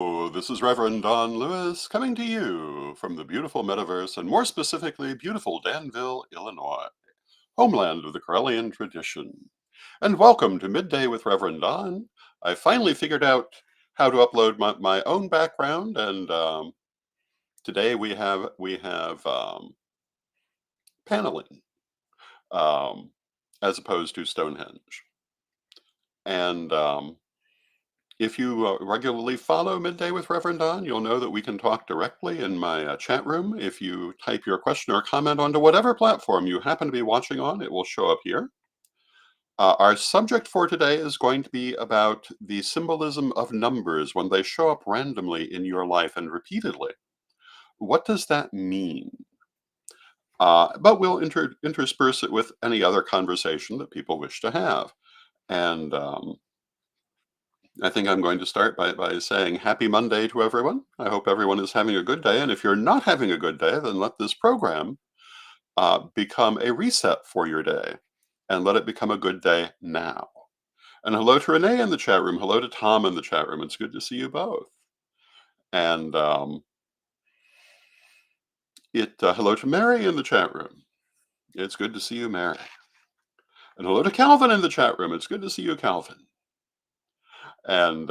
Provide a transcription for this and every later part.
Oh, this is Reverend Don Lewis coming to you from the beautiful metaverse and more specifically, beautiful Danville, Illinois, homeland of the Corellian tradition. And welcome to Midday with Reverend Don. I finally figured out how to upload my own background, and today we have paneling um, as opposed to Stonehenge. And if you regularly follow Midday with Reverend Don, you'll know that we can talk directly in my chat room. If you type your question or comment onto whatever platform you happen to be watching on, it will show up here. Our subject for today is going to be about the symbolism of numbers when they show up randomly in your life and repeatedly. What does that mean? But we'll intersperse it with any other conversation that people wish to have. And I think I'm going to start by saying happy Monday to everyone. I hope everyone is having a good day. And if you're not having a good day, then let this program become a reset for your day and let it become a good day now. And hello to Renee in the chat room. Hello to Tom in the chat room. It's good to see you both. And hello to Mary in the chat room. It's good to see you, Mary. And hello to Calvin in the chat room. It's good to see you, Calvin. And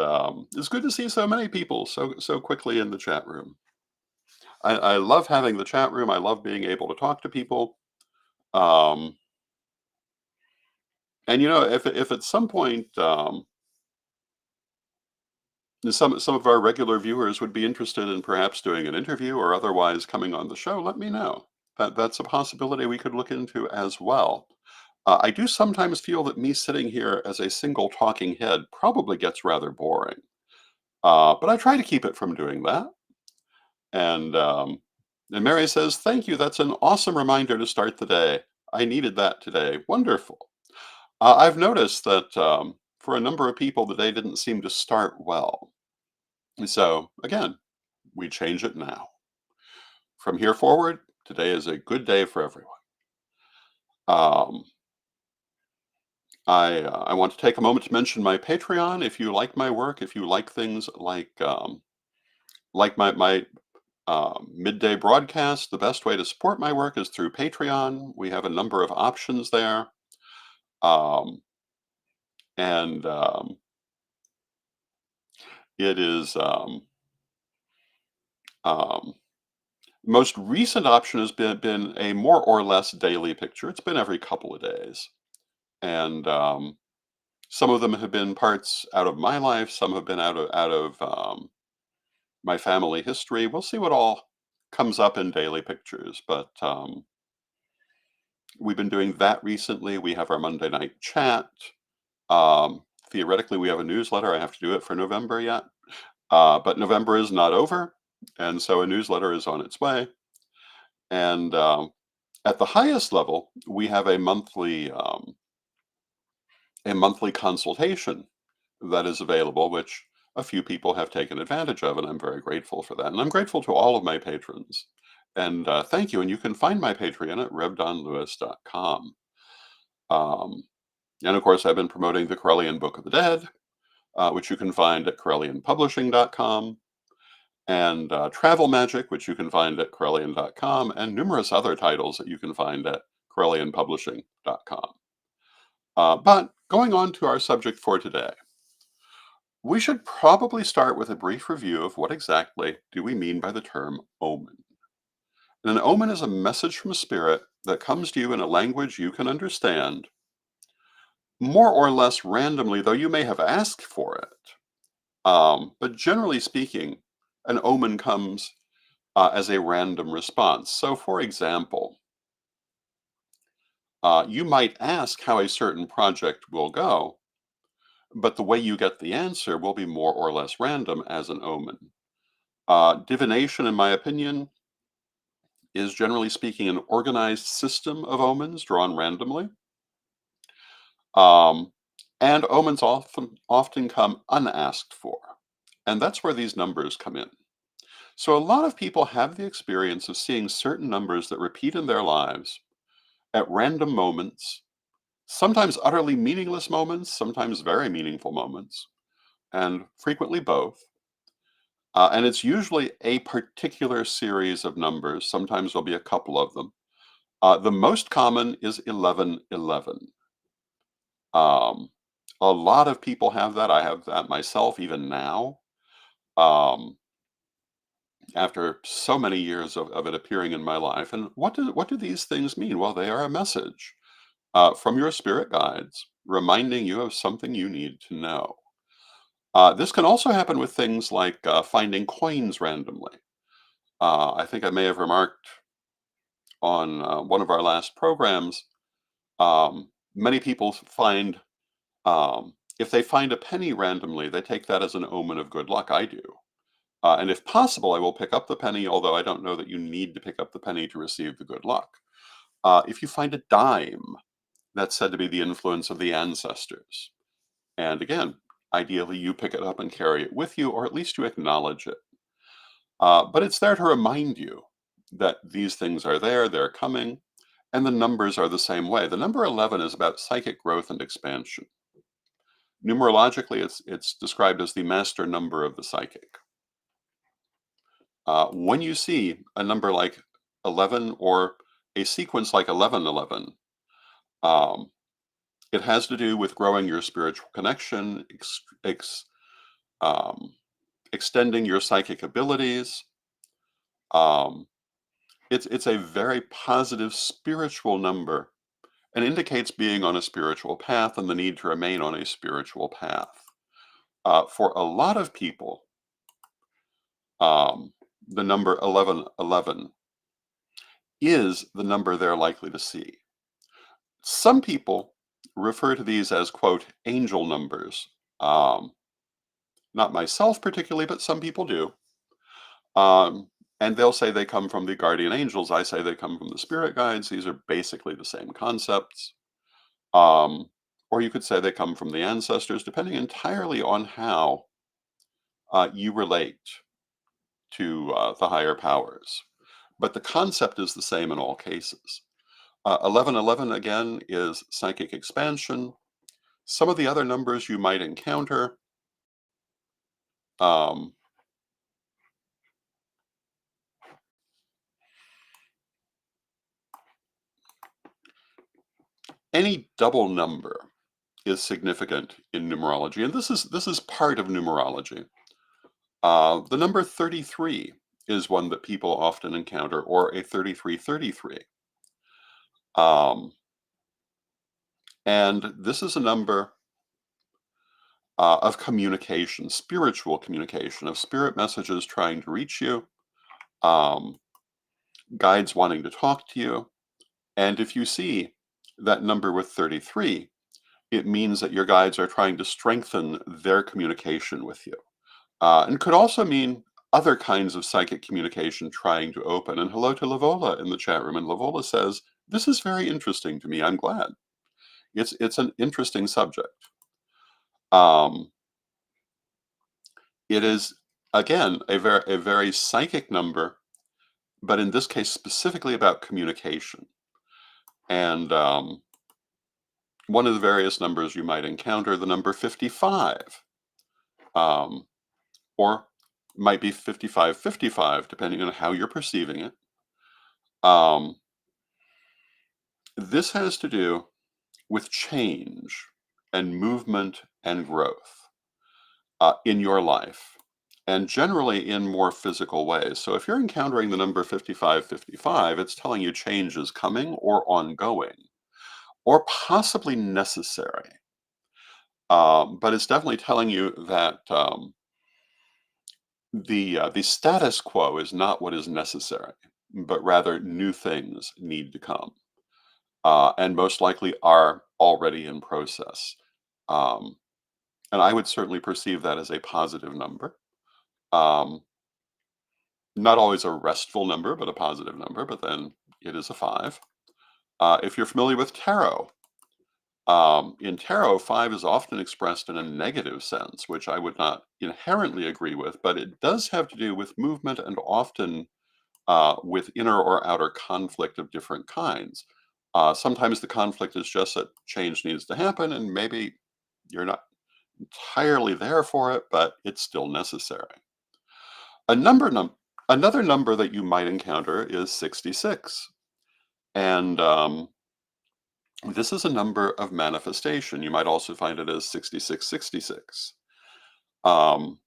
it's good to see so many people so quickly in the chat room. I love having the chat room. I love being able to talk to people. Um, and if at some point some of our regular viewers would be interested in perhaps doing an interview or otherwise coming on the show, let me know. That's a possibility we could look into as well. I do sometimes feel that me sitting here as a single talking head probably gets rather boring, but I try to keep it from doing that. And and Mary says, "Thank you. That's an awesome reminder to start the day. I needed that today. Wonderful." I've noticed that for a number of people, the day didn't seem to start well. So again, we change it now. From here forward, today is a good day for everyone. Um, I want to take a moment to mention my Patreon. If you like my work, if you like things like my midday broadcast, the best way to support my work is through Patreon. We have a number of options there. Um, and it is um, most recent option has been a more or less daily picture. It's been every couple of days, and some of them have been parts out of my life. Some have been out of my family history. We'll see what all comes up in daily pictures, but we've been doing that recently. We have our Monday night chat. Theoretically, we have a newsletter. I have to do it for November yet. But November is not over, and so a newsletter is on its way. And at the highest level, we have a monthly consultation that is available, which a few people have taken advantage of, and I'm very grateful for that. And I'm grateful to all of my patrons. And thank you. And you can find my Patreon at revdonlewis.com. Um, and of course, I've been promoting the Corellian Book of the Dead, which you can find at corellianpublishing.com, and Travel Magic, which you can find at corellian.com, and numerous other titles that you can find at corellianpublishing.com. But going on to our subject for today, we should probably start with a brief review of what exactly do we mean by the term omen. And an omen is a message from spirit that comes to you in a language you can understand, more or less randomly, though you may have asked for it. But generally speaking, an omen comes as a random response. So, for example, you might ask how a certain project will go, but the way you get the answer will be more or less random as an omen. Divination, in my opinion, is generally speaking an organized system of omens drawn randomly. Um, and omens often come unasked for. And that's where these numbers come in. So a lot of people have the experience of seeing certain numbers that repeat in their lives at random moments, sometimes utterly meaningless moments, sometimes very meaningful moments, and frequently both. And it's usually a particular series of numbers. Sometimes there'll be a couple of them. The most common is 1111. Um, a lot of people have that. I have that myself, even now. Um, After so many years of it appearing in my life. And what do these things mean? Well, they are a message from your spirit guides reminding you of something you need to know. This can also happen with things like finding coins randomly. I think I may have remarked on one of our last programs. Many people find if they find a penny randomly, they take that as an omen of good luck. I do. And if possible, I will pick up the penny, although I don't know that you need to pick up the penny to receive the good luck. If you find a dime, that's said to be the influence of the ancestors. And again, ideally, you pick it up and carry it with you, or at least you acknowledge it. But it's there to remind you that these things are there, they're coming, and the numbers are the same way. The number 11 is about psychic growth and expansion. Numerologically, it's described as the master number of the psychic. When you see a number like 11 or a sequence like 1111, um, it has to do with growing your spiritual connection, um, extending your psychic abilities. Um, it's a very positive spiritual number and indicates being on a spiritual path and the need to remain on a spiritual path. For a lot of people, um, the number 1111 is the number they're likely to see. Some people refer to these as, quote, angel numbers. Um, Not myself particularly, but some people do. Um, and they'll say they come from the guardian angels. I say they come from the spirit guides. These are basically the same concepts. Um, or you could say they come from the ancestors, depending entirely on how you relate to the higher powers. But the concept is the same in all cases. 1111 again is psychic expansion. Some of the other numbers you might encounter, um, any double number is significant in numerology, and this is part of numerology. The number 33 is one that people often encounter, or a 3333. Um, and this is a number of communication, spiritual communication, of spirit messages trying to reach you, um, guides wanting to talk to you. And if you see that number with 33, it means that your guides are trying to strengthen their communication with you. And could also mean other kinds of psychic communication trying to open. And hello to Lavola in the chat room. And Lavola says, "This is very interesting to me. I'm glad. It's an interesting subject." Um, it is again a very psychic number, but in this case specifically about communication. And one of the various numbers you might encounter, the number 55, um, or might be 5555, depending on how you're perceiving it. Um, this has to do with change and movement and growth in your life, and generally in more physical ways. So if you're encountering the number 5555, it's telling you change is coming or ongoing or possibly necessary. But it's definitely telling you that the status quo is not what is necessary, but rather new things need to come, and most likely are already in process. Um, and I would certainly perceive that as a positive number. Um, Not always a restful number, but a positive number. But then it is a five. If you're familiar with tarot, in tarot, five is often expressed in a negative sense, which I would not inherently agree with, but it does have to do with movement and often with inner or outer conflict of different kinds. Sometimes the conflict is just that change needs to happen, and maybe you're not entirely there for it, but it's still necessary. A number num Another number that you might encounter is 66. And this is a number of manifestation. You might also find it as 6666. Um,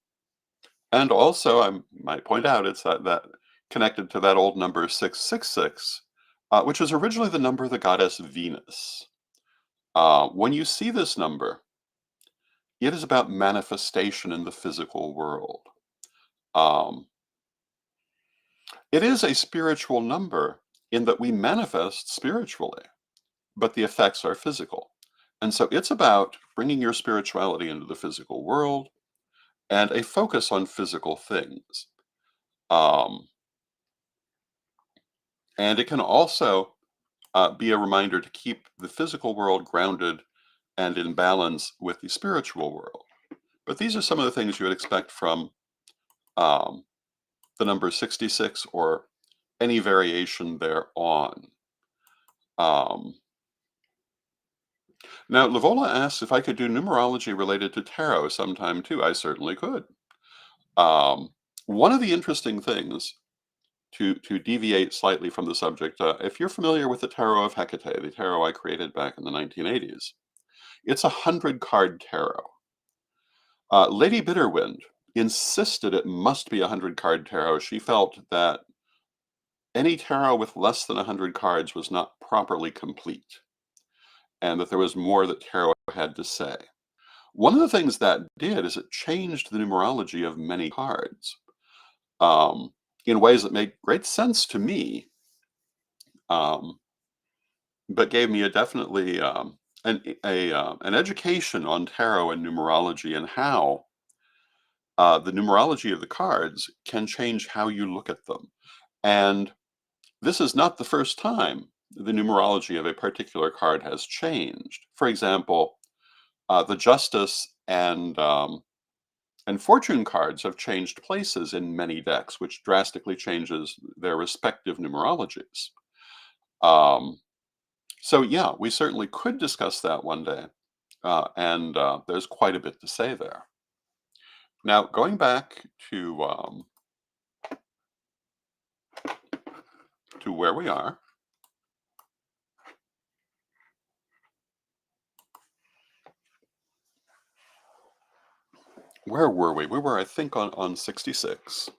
and also, I might point out it's that connected to that old number 666, which is originally the number of the goddess Venus. When you see this number, it is about manifestation in the physical world. Um, it is a spiritual number in that we manifest spiritually, but the effects are physical. And so it's about bringing your spirituality into the physical world and a focus on physical things. Um, and it can also be a reminder to keep the physical world grounded and in balance with the spiritual world. But these are some of the things you would expect from um, the number 66 or any variation thereon. Um, Now, Lavola asks if I could do numerology related to tarot sometime too. I certainly could. Um, One of the interesting things to deviate slightly from the subject, if you're familiar with the Tarot of Hecate, the tarot I created back in the 1980s, it's a 100 card tarot. Lady Bitterwind insisted it must be a 100 card tarot. She felt that any tarot with less than 100 cards was not properly complete, and that there was more that tarot had to say. One of the things that did is it changed the numerology of many cards um, in ways that made great sense to me, um, but gave me a definitely an education on tarot and numerology and how the numerology of the cards can change how you look at them. And this is not the first time the numerology of a particular card has changed. For example, the Justice and Fortune cards have changed places in many decks, which drastically changes their respective numerologies. Um, so, yeah, we certainly could discuss that one day, and there's quite a bit to say there. Now, going back to where we are, where were we? We were, I think, on 66.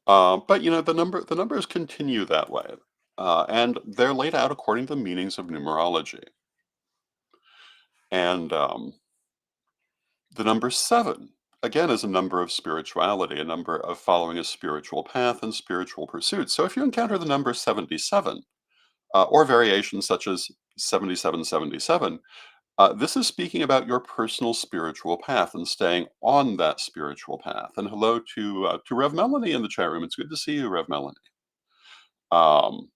But the numbers continue that way, and they're laid out according to the meanings of numerology. And the number 7, again, is a number of spirituality, a number of following a spiritual path and spiritual pursuits. So if you encounter the number 77, or variations such as 7777, this is speaking about your personal spiritual path and staying on that spiritual path. And hello to Rev Melanie in the chat room. It's good to see you, Rev Melanie. Um,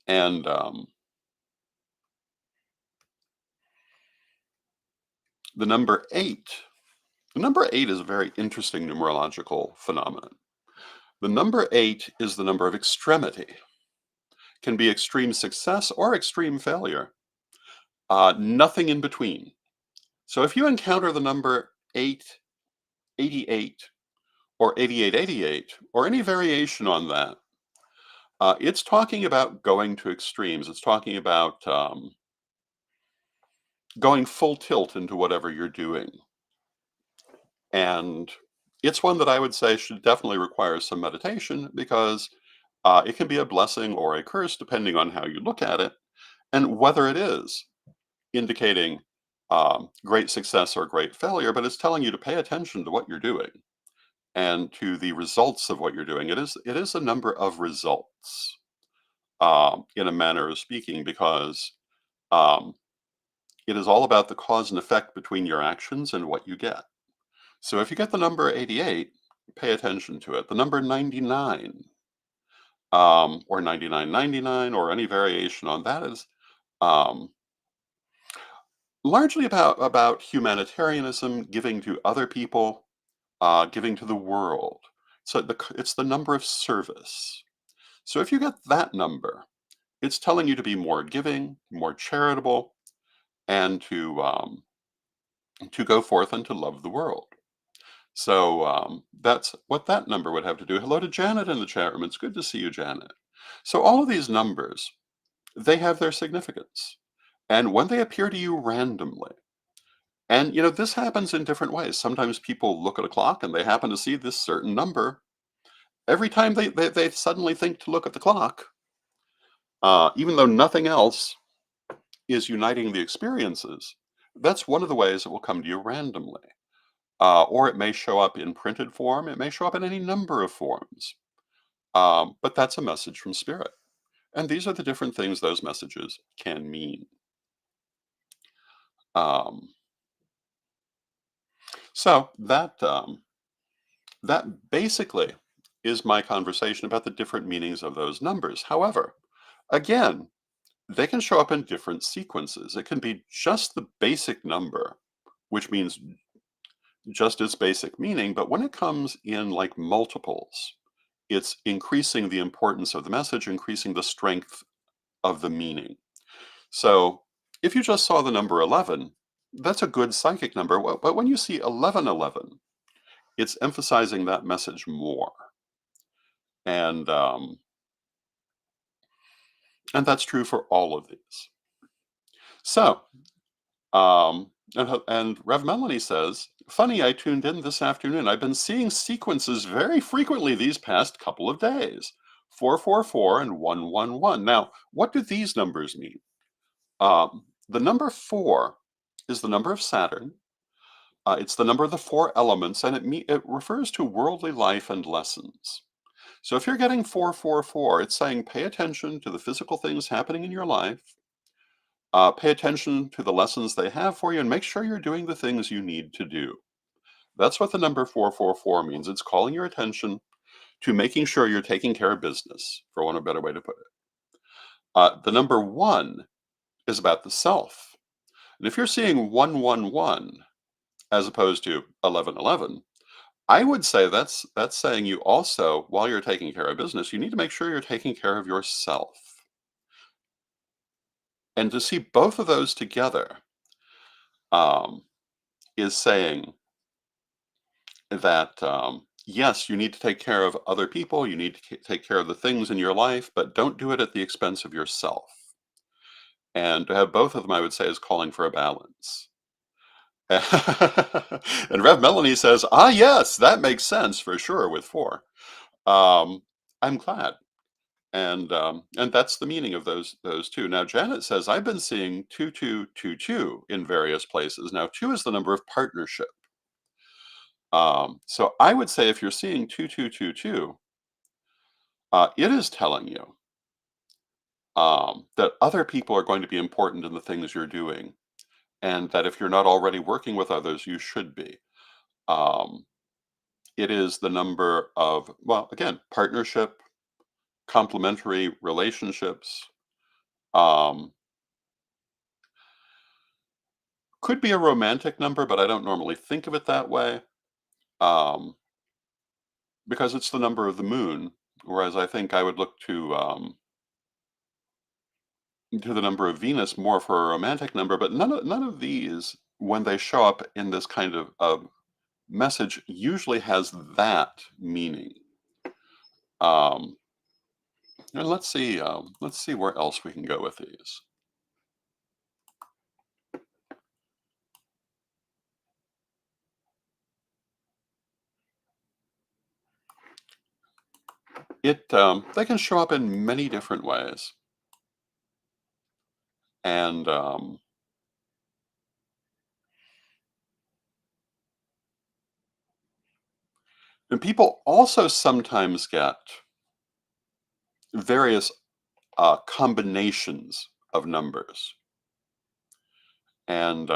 and the number 8. The number 8 is a very interesting numerological phenomenon. The number 8 is the number of extremity, can be extreme success or extreme failure, nothing in between. So if you encounter the number 888 or 8888 or any variation on that, it's talking about going to extremes. It's talking about going full tilt into whatever you're doing. And it's one that I would say should definitely require some meditation because it can be a blessing or a curse depending on how you look at it and whether it is indicating great success or great failure, but it's telling you to pay attention to what you're doing and to the results of what you're doing. It is a number of results, in a manner of speaking, because um, it is all about the cause and effect between your actions and what you get. So if you get the number 88, pay attention to it. The number 99, or 9999, or any variation on that is, um, largely about humanitarianism, giving to other people, giving to the world. So it's the number of service. So if you get that number, it's telling you to be more giving, more charitable, and to go forth and to love the world. So that's what that number would have to do. Hello to Janet in the chat room. It's good to see you, Janet. So all of these numbers, they have their significance. And when they appear to you randomly, and this happens in different ways. Sometimes people look at a clock and they happen to see this certain number. Every time they suddenly think to look at the clock, even though nothing else is uniting the experiences, that's one of the ways it will come to you randomly. Or it may show up in printed form. It may show up in any number of forms. But that's a message from spirit. And these are the different things those messages can mean. Um, so that basically is my conversation about the different meanings of those numbers. However, again, they can show up in different sequences. It can be just the basic number, which means just its basic meaning, but when it comes in like multiples, it's increasing the importance of the message, increasing the strength of the meaning. So if you just saw the number 11, that's a good psychic number. But when you see 1111, it's emphasizing that message more. And um, and that's true for all of these. So, and Rev Melanie says, funny, I tuned in this afternoon. I've been seeing sequences very frequently these past couple of days. 444 and 111. Now, what do these numbers mean? The number 4 is the number of Saturn. It's the number of the four elements, and it refers to worldly life and lessons. So if you're getting 444, it's saying pay attention to the physical things happening in your life, pay attention to the lessons they have for you, and make sure you're doing the things you need to do. That's what the number 444 means. It's calling your attention to making sure you're taking care of business, for one of a better way to put it. The number 1 is about the self. And if you're seeing 111 as opposed to 1111, I would say that's saying you also, while you're taking care of business, you need to make sure you're taking care of yourself. And to see both of those together um, is saying that yes, you need to take care of other people, you need to take care of the things in your life, but don't do it at the expense of yourself. And to have both of them, I would say, is calling for a balance. And Rev Melanie says, ah, yes, that makes sense for sure with 4. Um, I'm glad. And that's the meaning of those two. Now, Janet says, I've been seeing 2222 in various places. Now, 2 is the number of partnership. So I would say if you're seeing 2222, it is telling you that other people are going to be important in the things you're doing, and that if you're not already working with others, you should be. Um, it is the number of, well, again, partnership, complementary relationships. Um, could be a romantic number, but I don't normally think of it that way um, because it's the number of the moon. Whereas I think I would look to the number of Venus more for a romantic number. But none of these, when they show up in this kind of message, usually has that meaning. Um, and let's see where else we can go with these. They can show up in many different ways, and and people also sometimes get various combinations of numbers, and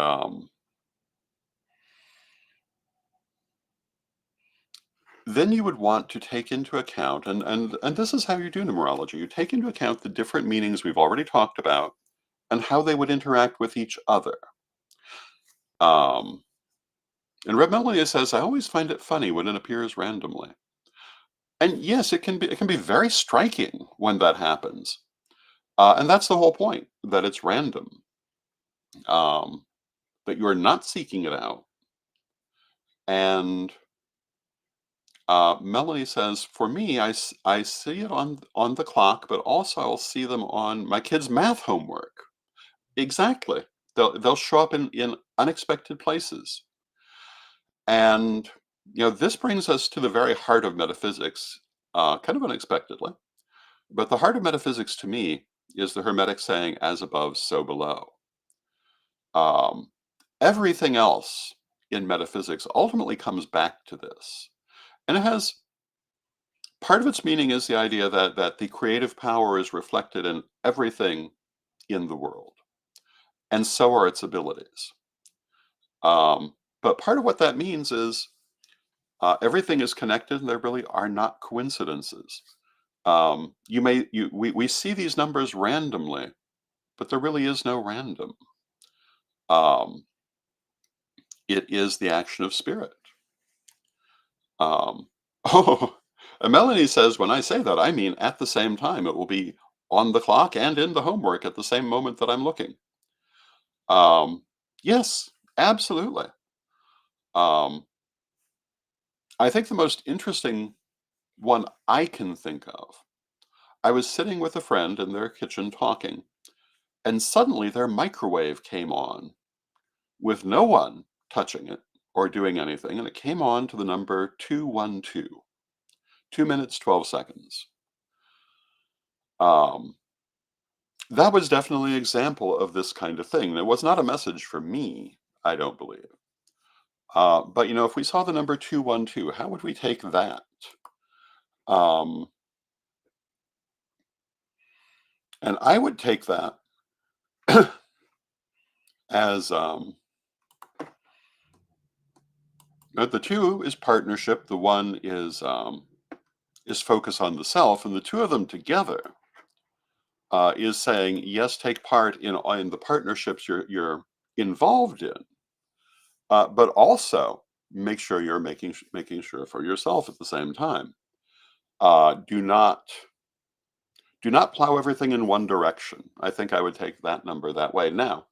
then you would want to take into account, and this is how you do numerology. You take into account the different meanings we've already talked about and how they would interact with each other. Um, and Rev Melanie says, I always find it funny when it appears randomly. And yes, it can be very striking when that happens. And that's the whole point, that it's random. Um, that you are not seeking it out. And Melanie says, for me, I see it on the clock, but also I'll see them on my kids' math homework. Exactly. They'll show up in unexpected places. And this brings us to the very heart of metaphysics, kind of unexpectedly. But the heart of metaphysics to me is the Hermetic saying, as above, so below. Um, Everything else in metaphysics ultimately comes back to this. And it has part of its meaning is the idea that the creative power is reflected in everything in the world, and so are its abilities. But part of what that means is everything is connected, and there really are not coincidences. We see these numbers randomly, but there really is no random. Um, it is the action of spirit. Um, oh, and Melanie says, when I say that, I mean at the same time. It will be on the clock and in the homework at the same moment that I'm looking. Um, yes, absolutely. Um, I think the most interesting one I can think of, I was sitting with a friend in their kitchen talking, and suddenly their microwave came on with no one touching it or doing anything, and it came on to the number 212, 2 minutes, 12 seconds. Um, that was definitely an example of this kind of thing. It was not a message for me, I don't believe. But if we saw the number 212, how would we take that? Um, and I would take that as the two is partnership, the one is focus on the self, and the two of them together is saying yes, take part in the partnerships you're involved in, but also make sure you're making sure for yourself at the same time. Do not plow everything in one direction. I think I would take that number that way. Now,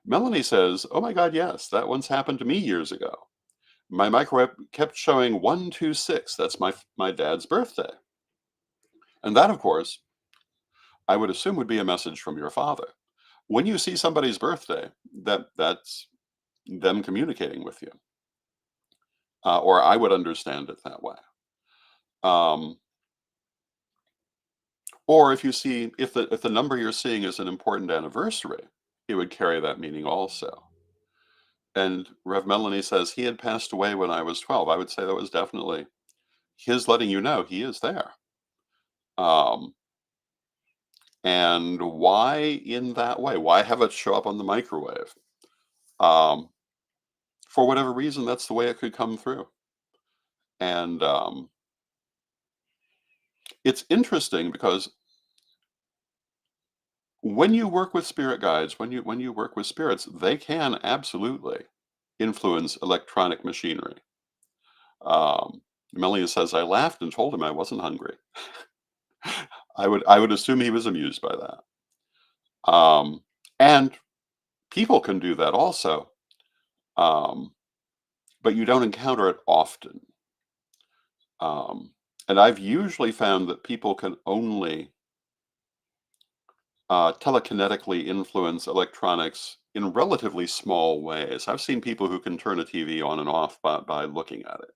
Melanie says, "Oh my God, yes, that once happened to me years ago. My microwave kept showing 126. That's my dad's birthday, and that, of course, I would assume would be a message from your father. When you see somebody's birthday, that's them communicating with you, or I would understand it that way. Um, or if the number you're seeing is an important anniversary, it would carry that meaning also. And Rev Melanie says he had passed away when I was 12. I would say that was definitely his letting you know he is there. Um, and why in that way? Why have it show up on the microwave? Um, for whatever reason, that's the way it could come through. And it's interesting because when you work with spirit guides, when you work with spirits, they can absolutely influence electronic machinery. Um, Melania says I laughed and told him I wasn't hungry. I would assume he was amused by that. And people can do that also, um, but you don't encounter it often. Um, and I've usually found that people can only telekinetically influence electronics in relatively small ways. I've seen people who can turn a TV on and off by looking at it,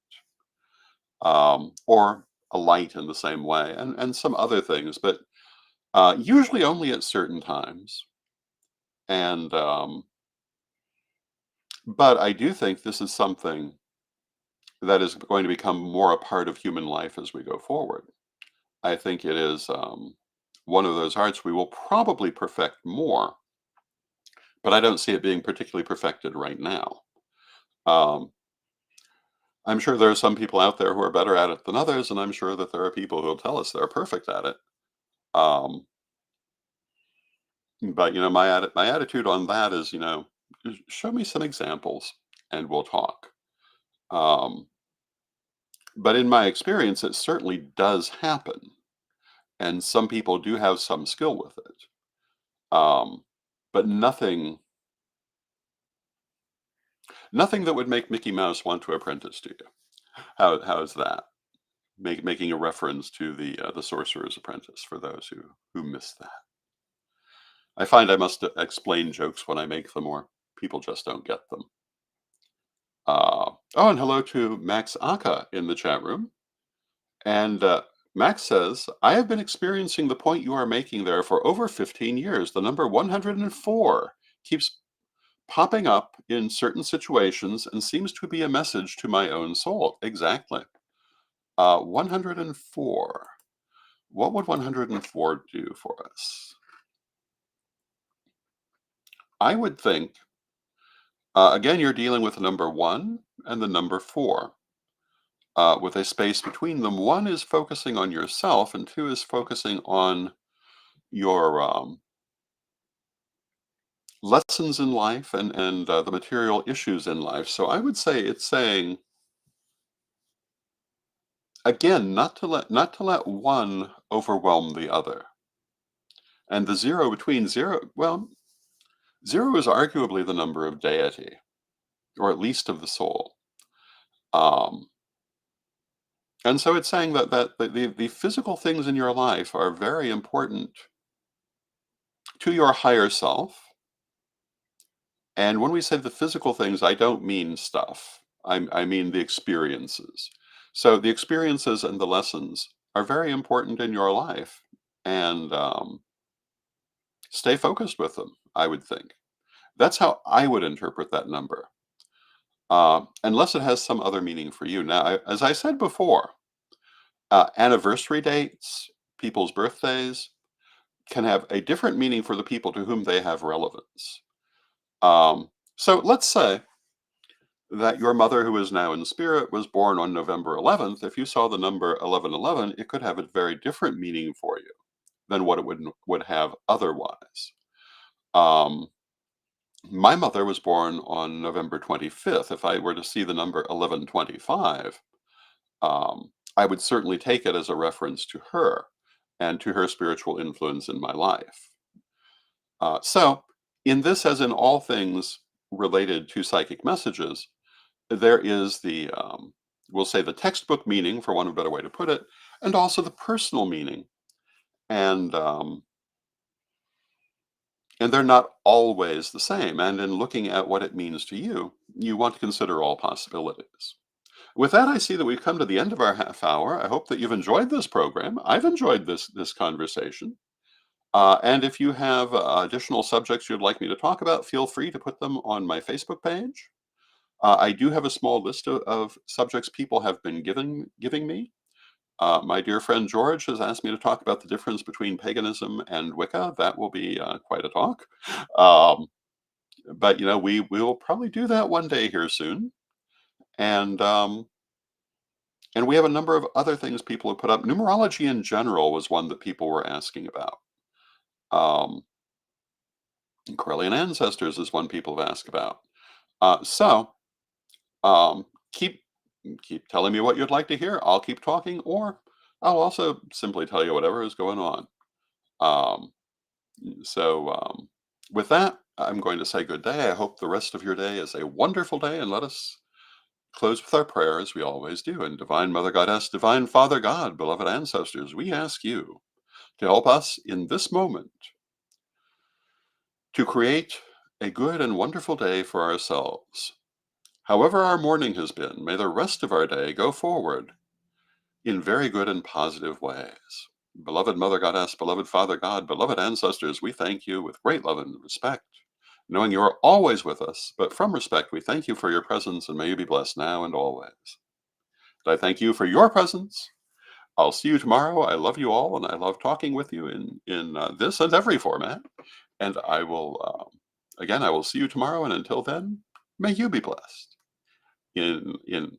or a light in the same way, and some other things, but usually only at certain times. And but I do think this is something that is going to become more a part of human life as we go forward. I think it is one of those arts we will probably perfect more, but I don't see it being particularly perfected right now. Um, I'm sure there are some people out there who are better at it than others, and I'm sure that there are people who will tell us they're perfect at it. Um, but my attitude on that is, show me some examples and we'll talk. Um, but in my experience, it certainly does happen. And some people do have some skill with it. Um, but nothing that would make Mickey Mouse want to apprentice to you. How's that? Making a reference to the Sorcerer's Apprentice for those who missed that. I find I must explain jokes when I make them, or people just don't get them. Oh, and hello to Max Aka in the chat room. And Max says, I have been experiencing the point you are making there for over 15 years. The number 104 keeps popping up in certain situations and seems to be a message to my own soul. Exactly. 104. What would 104 do for us? I would think, again, you're dealing with the number 1 and the number 4. With a space between them. 1 is focusing on yourself, and 2 is focusing on your lessons in life and the material issues in life. So I would say it's saying, again, not to let one overwhelm the other. And the 0 between 0, well, 0 is arguably the number of deity, or at least of the soul. Um, and so it's saying that the physical things in your life are very important to your higher self. And when we say the physical things, I don't mean stuff. I mean the experiences. So the experiences and the lessons are very important in your life, and stay focused with them, I would think. That's how I would interpret that number, unless it has some other meaning for you. Now, as I said before, anniversary dates, people's birthdays, can have a different meaning for the people to whom they have relevance. So let's say that your mother, who is now in spirit, was born on November 11th. If you saw the number 1111, it could have a very different meaning for you than what it would have otherwise. Um, my mother was born on November 25th. If I were to see the number 1125, I would certainly take it as a reference to her and to her spiritual influence in my life. So, in this, as in all things related to psychic messages, there is we'll say the textbook meaning, for want of a better way to put it, and also the personal meaning. And they're not always the same. And in looking at what it means to you, you want to consider all possibilities. With that, I see that we've come to the end of our half hour. I hope that you've enjoyed this program. I've enjoyed this conversation. And if you have additional subjects you'd like me to talk about, feel free to put them on my Facebook page. I do have a small list of subjects people have been giving me. My dear friend George has asked me to talk about the difference between paganism and Wicca. That will be quite a talk. Um, but we will probably do that one day here soon. And we have a number of other things people have put up. Numerology in general was one that people were asking about. Um, Correllian ancestors is one people have asked about. So um, keep telling me what you'd like to hear. I'll keep talking, or I'll also simply tell you whatever is going on. Um, so with that, I'm going to say good day. I hope the rest of your day is a wonderful day, and let us close with our prayer as we always do. And Divine Mother Goddess, Divine Father God, beloved ancestors, we ask you to help us in this moment to create a good and wonderful day for ourselves. However our morning has been, may the rest of our day go forward in very good and positive ways. Beloved Mother Goddess, beloved Father God, beloved ancestors, we thank you with great love and respect, knowing you are always with us, but from respect, we thank you for your presence, and may you be blessed now and always. And I thank you for your presence. I'll see you tomorrow. I love you all, and I love talking with you in this and every format. And I will, again, I will see you tomorrow, and until then, may you be blessed. In